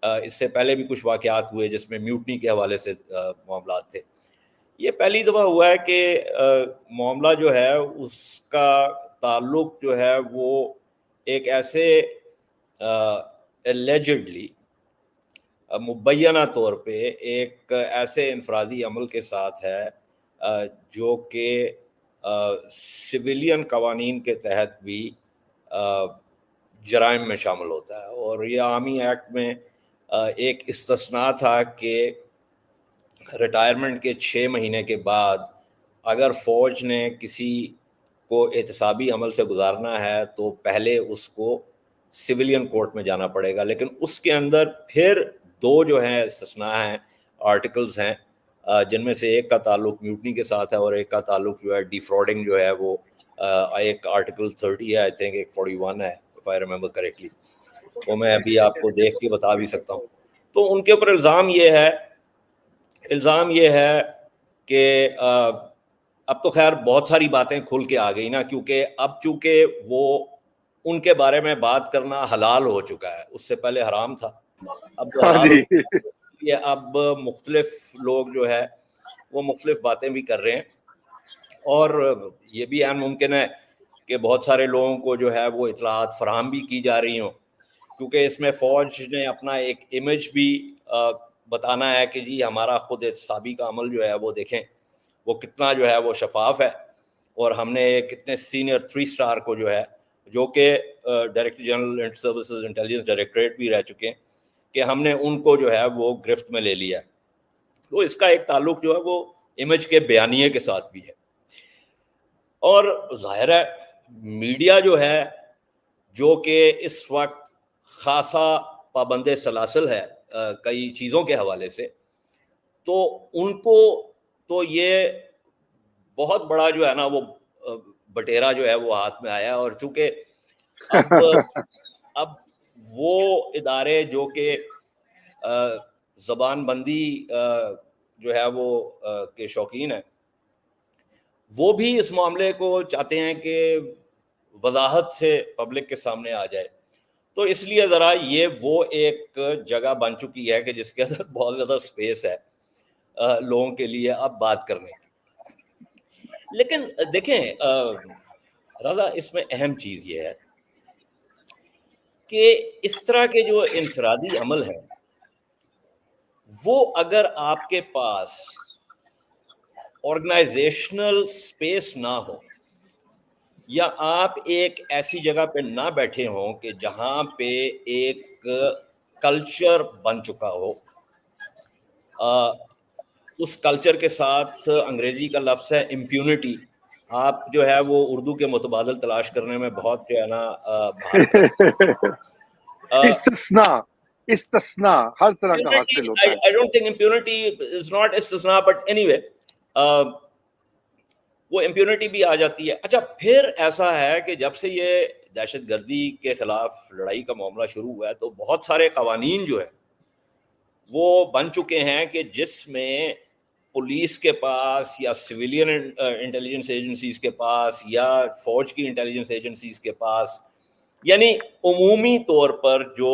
اس سے پہلے بھی کچھ واقعات ہوئے جس میں میوٹنی کے حوالے سے معاملات تھے. یہ پہلی دفعہ ہوا ہے کہ معاملہ جو ہے اس کا تعلق جو ہے وہ ایک ایسے allegedly مبینہ طور پہ ایک ایسے انفرادی عمل کے ساتھ ہے جو کہ سویلین قوانین کے تحت بھی جرائم میں شامل ہوتا ہے. اور یہ آرمی ایکٹ میں ایک استثناء تھا کہ ریٹائرمنٹ کے 6 مہینے کے بعد اگر فوج نے کسی کو احتسابی عمل سے گزارنا ہے تو پہلے اس کو سویلین کورٹ میں جانا پڑے گا. لیکن اس کے اندر پھر 2 جو ہیں استثناء ہیں, آرٹیکلز ہیں, جن میں سے ایک کا تعلق میوٹنی کے ساتھ ہے اور ایک کا تعلق جو ہے ڈیفراڈنگ جو ہے وہ ایک آرٹیکل 30 ہے, آئی تھنک ایک 41 ہے if I remember correctly. وہ میں ابھی آپ کو دیکھ کے بتا بھی سکتا ہوں. تو ان کے اوپر الزام یہ ہے کہ اب تو خیر بہت ساری باتیں کھل کے آ گئی نا, کیونکہ اب چونکہ وہ ان کے بارے میں بات کرنا حلال ہو چکا ہے, اس سے پہلے حرام تھا, اب تو حلال ہو چکا ہے. یہ اب مختلف لوگ جو ہے وہ مختلف باتیں بھی کر رہے ہیں, اور یہ بھی عین ممکن ہے کہ بہت سارے لوگوں کو جو ہے وہ اطلاعات فراہم بھی کی جا رہی ہوں, کیونکہ اس میں فوج نے اپنا ایک امیج بھی بتانا ہے کہ جی ہمارا خود احتسابی کا عمل جو ہے وہ دیکھیں وہ کتنا جو ہے وہ شفاف ہے, اور ہم نے کتنے سینئر 3 اسٹار کو جو ہے, جو کہ director general inter services intelligence directorate بھی رہ چکے ہیں, کہ ہم نے ان کو جو ہے وہ گرفت میں لے لیا. تو اس کا ایک تعلق جو ہے وہ امیج کے بیانیے کے ساتھ بھی ہے. اور ظاہر ہے میڈیا جو ہے جو کہ اس وقت خاصا پابند سلاسل ہے کئی چیزوں کے حوالے سے, تو ان کو تو یہ بہت بڑا جو ہے نا وہ بٹیرا جو ہے وہ ہاتھ میں آیا. اور چونکہ اب وہ ادارے جو کہ زبان بندی جو ہے وہ کے شوقین ہیں, وہ بھی اس معاملے کو چاہتے ہیں کہ وضاحت سے پبلک کے سامنے آ جائے. تو اس لیے ذرا یہ وہ ایک جگہ بن چکی ہے کہ جس کے اندر بہت زیادہ سپیس ہے لوگوں کے لیے اب بات کرنے کی. لیکن دیکھیں رضا, اس میں اہم چیز یہ ہے کہ اس طرح کے جو انفرادی عمل ہے وہ اگر آپ کے پاس آرگنائزیشنل سپیس نہ ہو, یا آپ ایک ایسی جگہ پہ نہ بیٹھے ہوں کہ جہاں پہ ایک کلچر بن چکا ہو, اس کلچر کے ساتھ انگریزی کا لفظ ہے امپیونٹی. آپ جو ہے وہ اردو کے متبادل تلاش کرنے میں بہت جو ہے نا مہارت استثناء ہر طرح کا حاصل ہوتا ہے. I don't think impunity is not استثناء, but anyway وہ امپیونٹی بھی آ جاتی ہے. اچھا, پھر ایسا ہے کہ جب سے یہ دہشت گردی کے خلاف لڑائی کا معاملہ شروع ہوا ہے تو بہت سارے قوانین جو ہے وہ بن چکے ہیں کہ جس میں پولیس کے پاس یا سویلین انٹیلیجنس ایجنسیز کے پاس یا فوج کی انٹیلیجنس ایجنسیز کے پاس, یعنی عمومی طور پر جو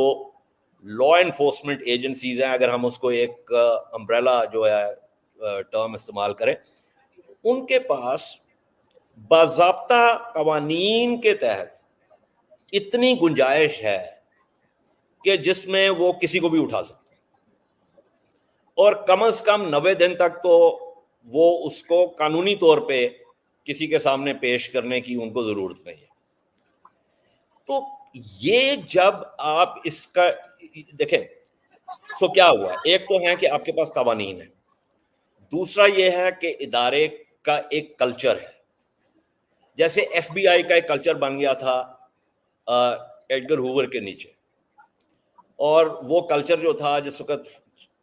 لا انفورسمنٹ ایجنسیز ہیں, اگر ہم اس کو ایک امبریلا جو ہے ٹرم استعمال کریں, ان کے پاس باضابطہ قوانین کے تحت اتنی گنجائش ہے کہ جس میں وہ کسی کو بھی اٹھا سکتے ہیں, اور کم از کم 90 دن تک تو وہ اس کو قانونی طور پہ کسی کے سامنے پیش کرنے کی ان کو ضرورت نہیں ہے. تو یہ جب آپ اس کا دیکھیں سو کیا ہوا, ایک تو ہے کہ آپ کے پاس قوانین ہیں, دوسرا یہ ہے کہ ادارے کا ایک کلچر ہے. جیسے ایف بی آئی کا ایک کلچر بن گیا تھا ایڈگر ہوور کے نیچے, اور وہ کلچر جو تھا جس وقت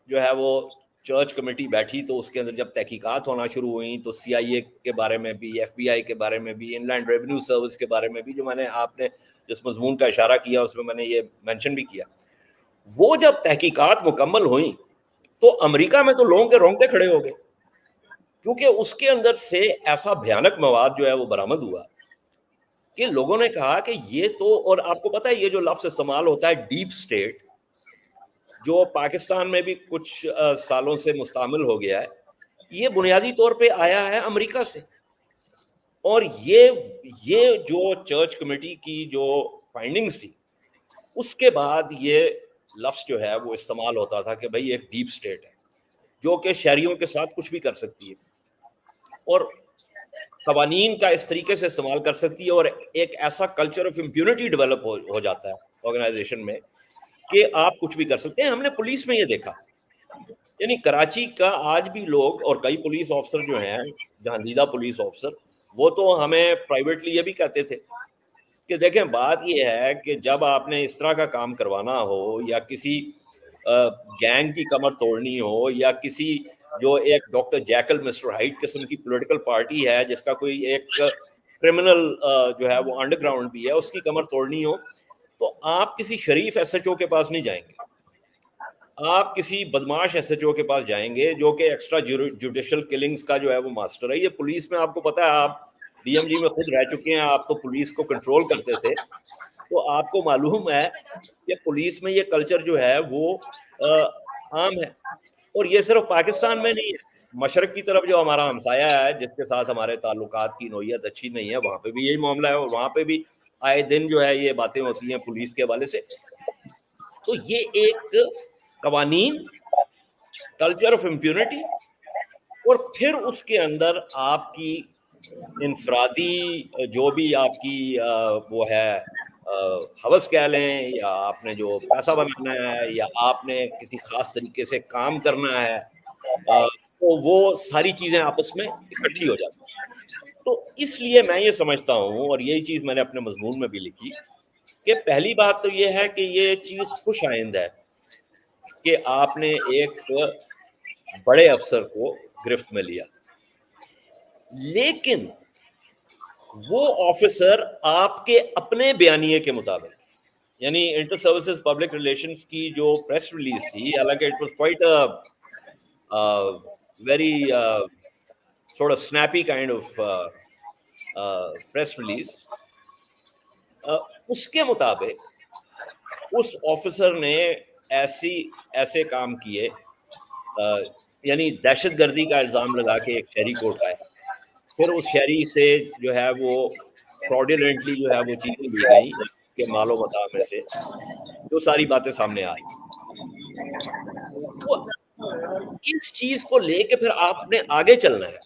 جو ہے وہ چرچ کمیٹی بیٹھی تو اس کے اندر جب تحقیقات ہونا شروع ہوئیں تو سی آئی اے کے بارے میں بھی, ایف بی آئی کے بارے میں بھی, ان لینڈ ریونیو سروس کے بارے میں بھی, جو میں نے آپ نے جس مضمون کا اشارہ کیا اس میں نے یہ مینشن بھی کیا, وہ جب تحقیقات مکمل ہوئیں تو امریکہ میں تو لوگوں کے رونگٹے کھڑے ہو گئے, کیونکہ اس کے اندر سے ایسا بھیانک مواد جو ہے وہ برآمد ہوا کہ لوگوں نے کہا کہ یہ تو, اور آپ کو پتہ ہے یہ جو لفظ استعمال ہوتا ہے ڈیپ اسٹیٹ, جو پاکستان میں بھی کچھ سالوں سے مستعمل ہو گیا ہے, یہ بنیادی طور پہ آیا ہے امریکہ سے. اور یہ جو چرچ کمیٹی کی جو فائنڈنگز تھی, اس کے بعد یہ لفظ جو ہے وہ استعمال ہوتا تھا کہ بھئی ایک ڈیپ سٹیٹ ہے جو کہ شہریوں کے ساتھ کچھ بھی کر سکتی ہے اور قوانین کا اس طریقے سے استعمال کر سکتی ہے, اور ایک ایسا کلچر آف امپیونٹی ڈیولپ ہو جاتا ہے آرگنائزیشن میں کہ آپ کچھ بھی کر سکتے ہیں. ہم نے پولیس میں یہ دیکھا, یعنی کراچی کا آج بھی لوگ اور کئی پولیس آفسر جو ہیں, جہاندیدہ پولیس آفسر, وہ تو ہمیں پرائیویٹلی یہ بھی کہتے تھے کہ دیکھیں بات یہ ہے کہ جب آپ نے اس طرح کا کام کروانا ہو یا کسی گینگ کی کمر توڑنی ہو یا کسی جو ایک ڈاکٹر جیکل مسٹر ہائٹ قسم کی پولیٹیکل پارٹی ہے جس کا کوئی ایک کرمنل جو ہے وہ انڈر گراؤنڈ بھی ہے, اس کی کمر توڑنی ہو, تو آپ کسی شریف ایس ایچ او کے پاس نہیں جائیں گے, آپ کسی بدماش ایس ایچ او کے پاس جائیں گے جو کہ ایکسٹرا جوڈیشل کلنگز کا جو ہے وہ ماسٹر ہے. یہ پولیس میں آپ کو پتا ہے, آپ ڈی ایم جی میں خود رہ چکے ہیں, آپ تو پولیس کو کنٹرول کرتے تھے, تو آپ کو معلوم ہے کہ پولیس میں یہ کلچر جو ہے وہ عام ہے. اور یہ صرف پاکستان میں نہیں ہے, مشرق کی طرف جو ہمارا ہمسایہ ہے جس کے ساتھ ہمارے تعلقات کی نوعیت اچھی نہیں ہے, وہاں پہ بھی یہی معاملہ ہے, اور وہاں پہ بھی آئے دن جو ہے یہ باتیں ہوتی ہیں پولیس کے حوالے سے. تو یہ ایک قوانین, کلچر آف امپیونٹی, اور پھر اس کے اندر آپ کی انفرادی جو بھی آپ کی وہ ہے ہوس کہہ لیں, یا آپ نے جو پیسہ بنانا ہے, یا آپ نے کسی خاص طریقے سے کام کرنا ہے, تو وہ ساری چیزیں آپس میں اکٹھی ہو جاتی ہیں. تو اس لیے میں یہ سمجھتا ہوں, اور یہی چیز میں نے اپنے مضمون میں بھی لکھی, کہ پہلی بات تو یہ ہے کہ یہ چیز خوش آئند ہے کہ آپ نے ایک بڑے افسر کو گرفت میں لیا, لیکن وہ آفیسر آپ کے اپنے بیانیے کے مطابق, یعنی انٹر سروسز پبلک ریلیشنز کی جو پریس ریلیز تھی, حالانکہ it was quite very sort of snappy kind of press release, اس کے مطابق اس آفیسر نے ایسے کام کیے, یعنی دہشت گردی کا الزام لگا کے ایک شہری کو اٹھایا, پھر اس شہری سے جو ہے وہ فراڈیلنٹلی جو ہے وہ چیزیں لی گئیں اس کے مال و متاع میں سے, جو ساری باتیں سامنے آئی. تو اس چیز کو لے کے پھر آپ نے آگے چلنا ہے,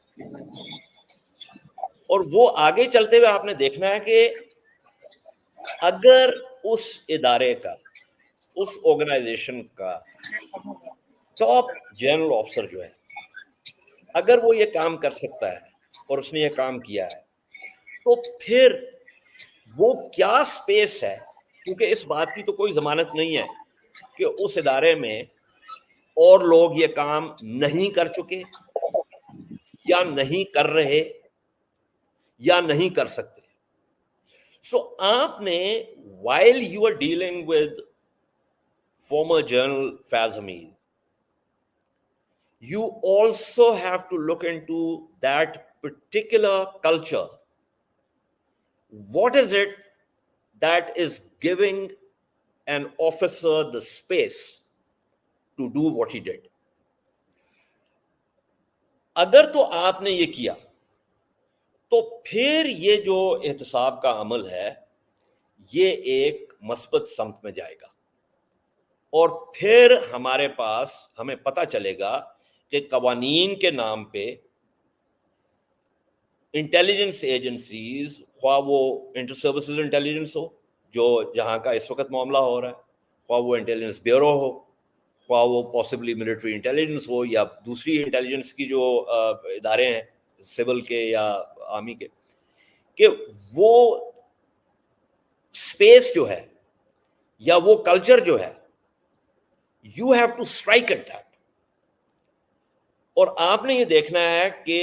اور وہ آگے چلتے ہوئے آپ نے دیکھنا ہے کہ اگر اس ادارے کا, اس آرگنائزیشن کا ٹاپ جنرل آفسر جو ہے, اگر وہ یہ کام کر سکتا ہے اور اس نے یہ کام کیا ہے, تو پھر وہ کیا سپیس ہے, کیونکہ اس بات کی تو کوئی ضمانت نہیں ہے کہ اس ادارے میں اور لوگ یہ کام نہیں کر چکے یا نہیں کر رہے یا نہیں کر سکتے. سو آپ نے while you are dealing with former General Faiz Hamid, you also have to look into that particular culture. What is it that is giving an officer the space to do what he did? اگر تو آپ نے یہ کیا تو پھر یہ جو احتساب کا عمل ہے یہ ایک مثبت سمت میں جائے گا, اور پھر ہمارے پاس ہمیں پتہ چلے گا کہ قوانین کے نام پہ انٹیلیجنس ایجنسیز, خواہ وہ انٹر سروسز انٹیلیجنس ہو جو جہاں کا اس وقت معاملہ ہو رہا ہے, خواہ وہ انٹیلیجنس بیورو ہو, خواہ وہ پاسبلی ملٹری انٹیلیجنس ہو, یا دوسری انٹیلیجنس کی جو ادارے ہیں سول کے یا آرمی کے, کہ وہ اسپیس جو ہے یا وہ کلچر جو ہے, you have to strike at that. اور آپ نے یہ دیکھنا ہے کہ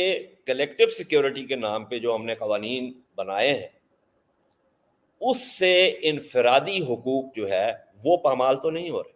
کلیکٹو سیکیورٹی کے نام پہ جو ہم نے قوانین بنائے ہیں, اس سے انفرادی حقوق جو ہے وہ پامال تو نہیں ہو رہے.